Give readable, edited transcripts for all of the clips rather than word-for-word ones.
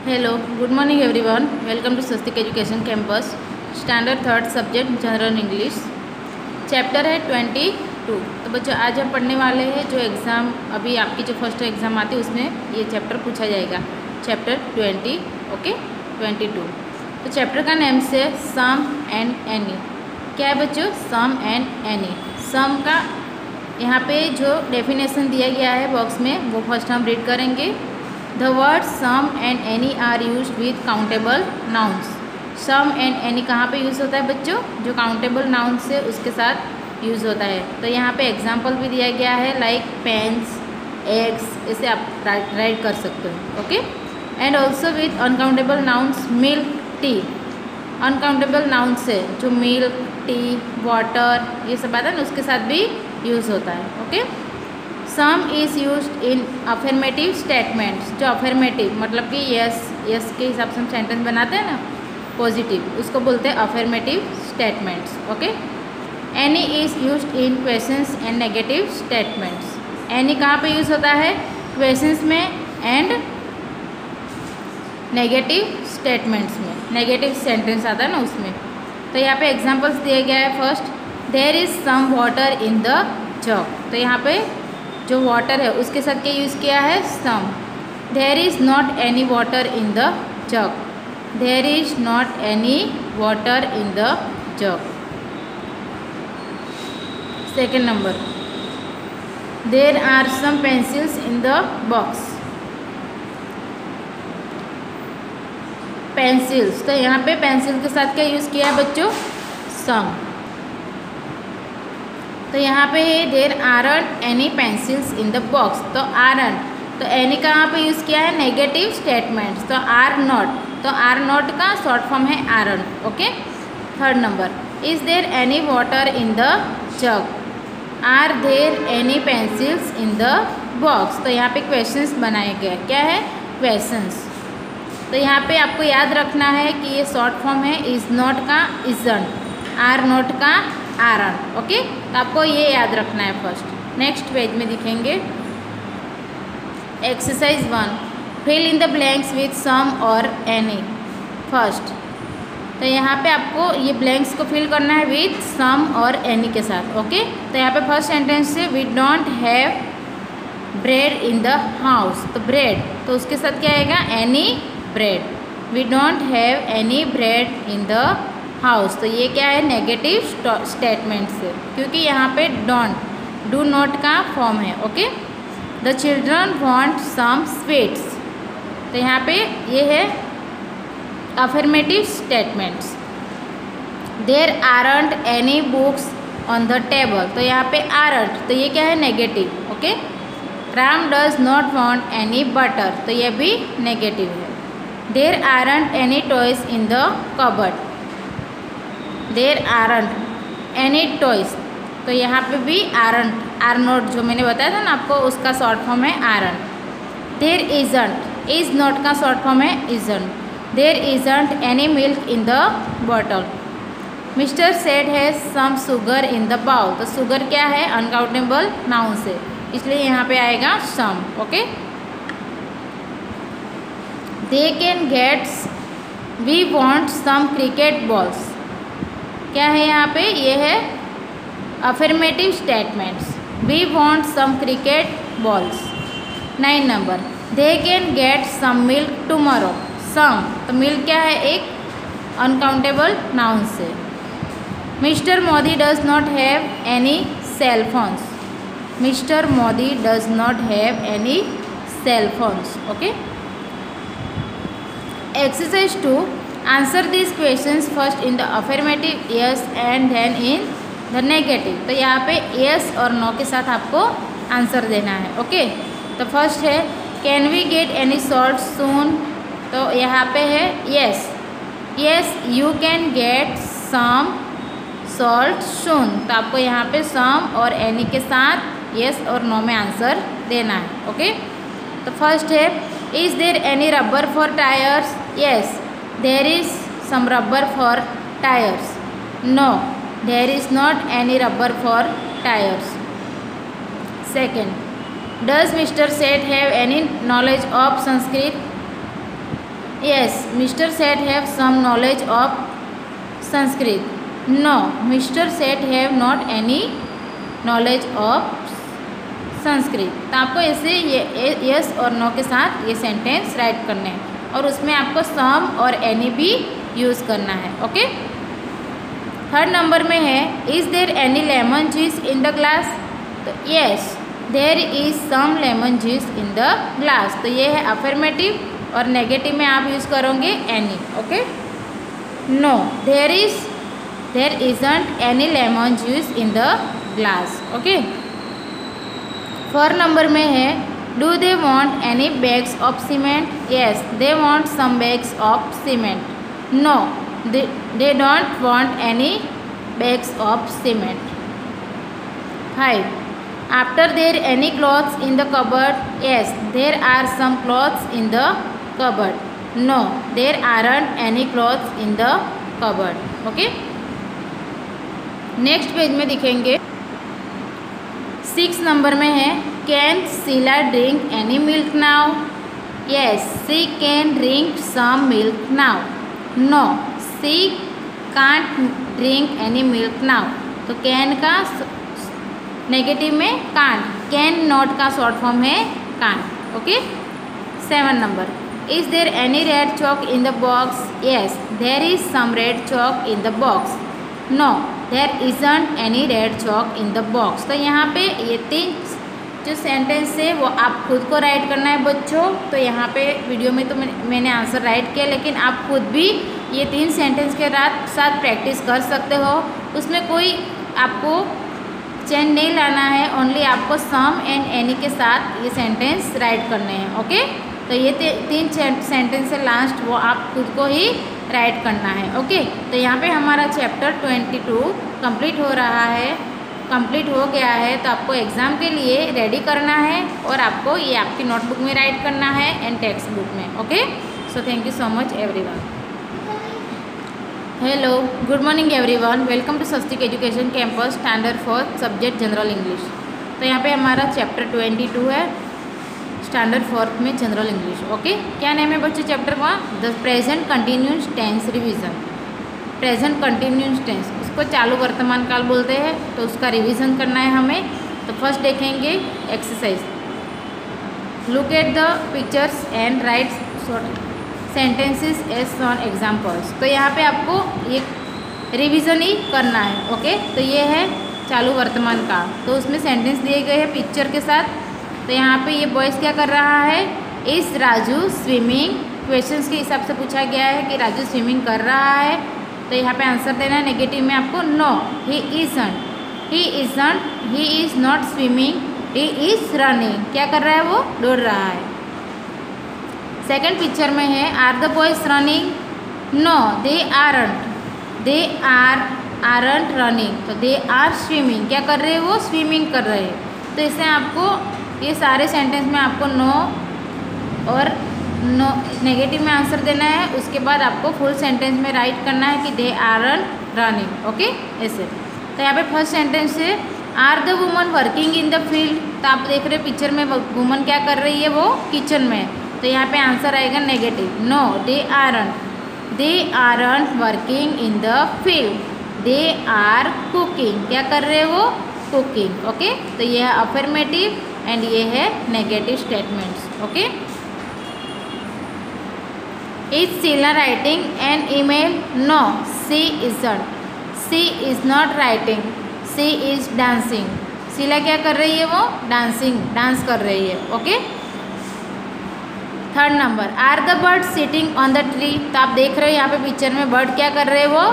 Hello, good morning everyone. Welcome to Swastik Education Campus, Standard 3rd Subject General English. Chapter है 22। तो बच्चों आज हम पढ़ने वाले हैं जो एग्ज़ाम अभी आपकी जो फर्स्ट एग्ज़ाम आती है उसमें ये चैप्टर पूछा जाएगा। Chapter 20 okay 22। तो चैप्टर का नेम से सम एंड एनी। क्या है बच्चों? सम एंड एनी। सम का यहाँ पे जो डेफिनेशन दिया गया है बॉक्स में वो फर्स्ट हम रीड करेंगे। The words sum and any are used with countable nouns. Some and any कहाँ पे यूज़ होता है बच्चों? जो काउंटेबल नाउन से उसके साथ यूज़ होता है। तो यहाँ पे एग्जांपल भी दिया गया है लाइक पेन्स, एग्स, इसे आप राइट कर सकते हो okay. And also with uncountable nouns milk, T. Uncountable noun से जो मिल्क, टी, वाटर ये सब आता है ना उसके साथ भी यूज़ होता है okay. Some is used in affirmative statements. जो अफर्मेटिव मतलब कि यस यस के हिसाब से हम सेंटेंस बनाते हैं ना पॉजिटिव, उसको बोलते हैं affirmative statements okay. Any is used in questions and negative statements. Any कहाँ पे यूज़ होता है? क्वेश्चंस में एंड नेगेटिव स्टेटमेंट्स में। नेगेटिव सेंटेंस आता है ना उसमें। तो यहाँ पे एग्जांपल्स दिए गया है। First, there is some water in the jug. तो यहाँ पे जो वाटर है उसके साथ क्या यूज़ किया है? Some. There is not any water in the jug. There is not any water in the jug. Second number, there are some pencils in the box. Pencils, तो यहाँ पे पेंसिल के साथ क्या यूज़ किया है बच्चों? सम। तो यहाँ पे there aren't any pencils in the box. तो आरंट, तो एनी कहाँ पे यूज़ किया है? Negative statements. तो आर नॉट, तो आर नॉट का शॉर्ट फॉर्म है aren't okay. Third number, is there any water in the jug. Are there any pencils in the box. तो यहाँ पे क्वेश्चंस बनाए गए। क्या है? क्वेश्चंस। तो यहाँ पे आपको याद रखना है कि ये शॉर्ट फॉर्म है इज़ नॉट का इज़ंट, आर नॉट का आरंट ओके। तो आपको ये याद रखना है फर्स्ट। नेक्स्ट पेज में दिखेंगे exercise 1, fill in the blanks with some और एनी। फर्स्ट, तो यहाँ पे आपको ये ब्लैंक्स को फिल करना है विथ सम और एनी के साथ ओके। तो यहाँ पे फर्स्ट सेंटेंस से we don't have bread in the house. तो ब्रेड, तो उसके साथ क्या आएगा? Any bread. We don't have any bread in the house. तो ये क्या है? नेगेटिव स्टेटमेंट से, क्योंकि यहाँ पे डोंट, डू नॉट का फॉर्म है okay. The children want some sweets. तो यहाँ पे ये है affirmative statements. There aren't any books on the table. तो यहाँ पे आरंट, तो ये क्या है? Negative okay. Ram does not want any butter. तो ये भी नेगेटिव है। There aren't any toys in the cupboard. There aren't any toys. तो यहाँ पे भी आरंट, आर नॉट जो मैंने बताया था ना आपको उसका शॉर्ट फॉर्म है aren't. There isn't, is not का शॉर्ट फॉर्म है isn't. There isn't any milk in the bottle. Mr Seth has some sugar in the bowl. तो शुगर क्या है? अनकाउंटेबल नाउन से, इसलिए यहाँ पे आएगा some okay. They can gets, we want some cricket balls. क्या है यहाँ पे? ये है affirmative statements. We want some cricket balls. 9 number, they can get some milk tomorrow. Some, तो मिल्क क्या है? एक अनकाउंटेबल नाउन से। Mr Modi does not have any cell phones. Mr Modi does not have any cell phones okay. Exercise 2, answer this questions first in the affirmative yes and then in the negative. तो यहाँ पे yes और no के साथ आपको answer देना है okay. तो फर्स्ट है can we get any salt soon. तो यहाँ पे है yes, yes you can get some salt soon. तो आपको यहाँ पे सम और एनी के साथ यस और नो में आंसर देना है ओके। तो फर्स्ट है is there any rubber for tyres. Yes there is some rubber for tyres. No there is not any rubber for tyres. Second, does Mr Seth have any knowledge of Sanskrit. Yes, Mr. Seth have some knowledge of Sanskrit. No, Mr. Seth have not any knowledge of Sanskrit. तो आपको ऐसे ये yes और no के साथ ये sentence right करने हैं और उसमें आपको सम और एनी भी यूज़ करना है। ओके, थर्ड नंबर में है is there any lemon juice in the glass. तो yes, there is some lemon juice in the glass. तो ये है अफर्मेटिव और नेगेटिव में आप यूज़ करोगे any. Okay, no, there isn't any lemon juice in the glass. Okay, four number में है do they want any bags of cement. Yes, they want some bags of cement. No, they don't want any bags of cement. 5. After there any clothes in the cupboard. Yes, there are some clothes in the cupboard. No, there aren't any clothes in the cupboard. Okay, next page में दिखेंगे 6 number में है can Sheela drink any milk now. Yes, she can drink some milk now. No, she can't drink any milk now. तो can का negative में can't, can not का short form है can't. Okay, 7 number is there any red chalk in the box. Yes, there is some red chalk in the box. No, there isn't any red chalk in the box. तो यहाँ पे ये 3 जो sentence है वो आप खुद को राइट करना है बच्चों। तो यहाँ पे वीडियो में तो मैंने आंसर राइट किया, लेकिन आप खुद भी ये 3 सेंटेंस के साथ प्रैक्टिस कर सकते हो। उसमें कोई आपको चेंज नहीं लाना है, ओनली आपको सम एंड एनी के साथ ये सेंटेंस राइट करने हैं। ओके, तो ये 3 सेंटेंस है लास्ट, वो आप खुद को ही राइट करना है। ओके, तो यहाँ पे हमारा चैप्टर 22 कंप्लीट हो रहा है, कंप्लीट हो गया है। तो आपको एग्ज़ाम के लिए रेडी करना है और आपको ये आपकी नोटबुक में राइट करना है एंड टेक्स्ट बुक में। Okay, so thank you so much everyone. Hello, good morning everyone, welcome to Swastik education campus standard 4 subject general English. तो यहाँ पे हमारा चैप्टर 22 है, स्टैंडर्ड 4 में जनरल इंग्लिश। ओके, क्या नेम है बच्चों चैप्टर का? The present continuous tense revision. Present continuous tense, उसको चालू वर्तमान काल बोलते हैं, तो उसका रिवीजन करना है हमें। तो फर्स्ट देखेंगे exercise, look at the pictures and write sentences as on examples. तो यहाँ पे आपको ये रिवीजन ही करना है। ओके, तो ये है चालू वर्तमान काल, तो उसमें सेंटेंस दिए गए हैं पिक्चर के साथ। तो यहाँ पे ये बॉयज़ क्या कर रहा है? इस राजू स्विमिंग। क्वेश्चंस के हिसाब से पूछा गया है कि राजू स्विमिंग कर रहा है, तो यहाँ पे आंसर देना है नेगेटिव में आपको। No, he isn't, he isn't, he is not swimming, he is running. क्या कर रहा है वो? दौड़ रहा है। सेकंड पिक्चर में है are the boys running. No, they aren't, they aren't running. तो दे आर स्विमिंग। क्या कर रहे हैं वो? स्विमिंग कर रहे हैं। तो इससे आपको ये सारे सेंटेंस में आपको नो और नो नेगेटिव में आंसर देना है। उसके बाद आपको फुल सेंटेंस में राइट करना है कि दे आरंट रनिंग। ओके, ऐसे। तो यहाँ पे फर्स्ट सेंटेंस है are the woman working in the field. तो आप देख रहे हो पिक्चर में वुमन क्या कर रही है? वो किचन में। तो यहाँ पे आंसर आएगा negative. No, they aren't working in the field, they are cooking. क्या कर रहे हैं वो? कुकिंग। ओके, तो ये है अफर्मेटिव एंड ये है negative statements. Okay, is Sheela writing an email? No, she isn't, she is not writing, she is dancing. Sheela क्या कर रही है? वो डांसिंग, डांस कर रही है। Okay, third number are the bird sitting on the tree. तो आप देख रहे हो यहाँ पे पिक्चर में बर्ड क्या कर रहे हैं? वो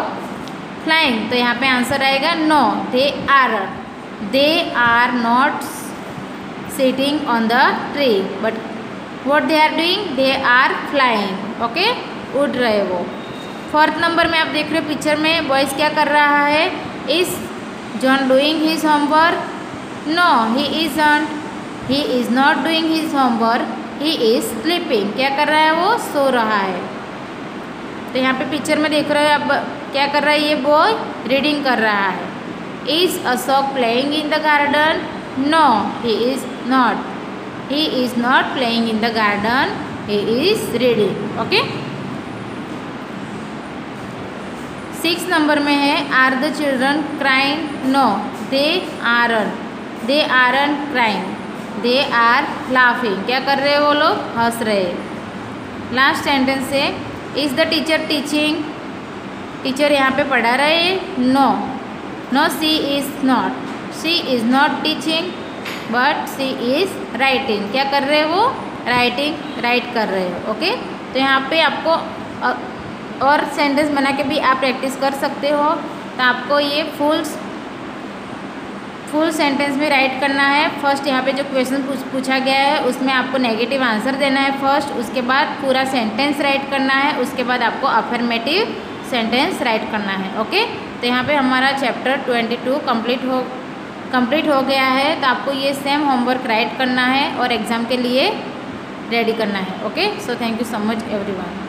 फ्लाइंग। तो यहाँ पे आंसर आएगा no, they are not sitting on the tree, but what they are doing? They are flying. Okay, उड़ रहे वो। फोर्थ नंबर में आप देख रहे हो पिक्चर में बॉयज़ क्या कर रहा है? Is John doing his homework? No, he isn't, he is not doing his homework, he is sleeping. क्या कर रहा है वो? सो रहा है। तो यहाँ पे पिक्चर में देख रहे हो अब क्या कर रहा है ये बॉय? रीडिंग कर रहा है। Is Ashok playing in the garden? No, he is not. He is not playing in the garden. He is reading. Okay. 6 number में है are the children crying, no they aren't crying, they are laughing, क्या कर रहे हैं वो लोग, हंस रहे। लास्ट सेंटेंस है is the teacher teaching, teacher यहाँ पे पढ़ा रहे हैं, no she is not teaching but she is writing, क्या कर रहे हैं वो, राइट कर रहे हो। ओके, तो यहाँ पे आपको और सेंटेंस बना के भी आप प्रैक्टिस कर सकते हो। तो आपको ये फुल सेंटेंस में राइट करना है। फर्स्ट यहाँ पे जो क्वेश्चन पूछा गया है उसमें आपको नेगेटिव आंसर देना है फर्स्ट, उसके बाद पूरा सेंटेंस राइट करना है, उसके बाद आपको अफर्मेटिव सेंटेंस राइट करना है। ओके, तो यहाँ पे हमारा चैप्टर 22 कंप्लीट हो गया है। तो आपको ये सेम होमवर्क राइट करना है और एग्ज़ाम के लिए रेडी करना है। Okay, so thank you so much everyone.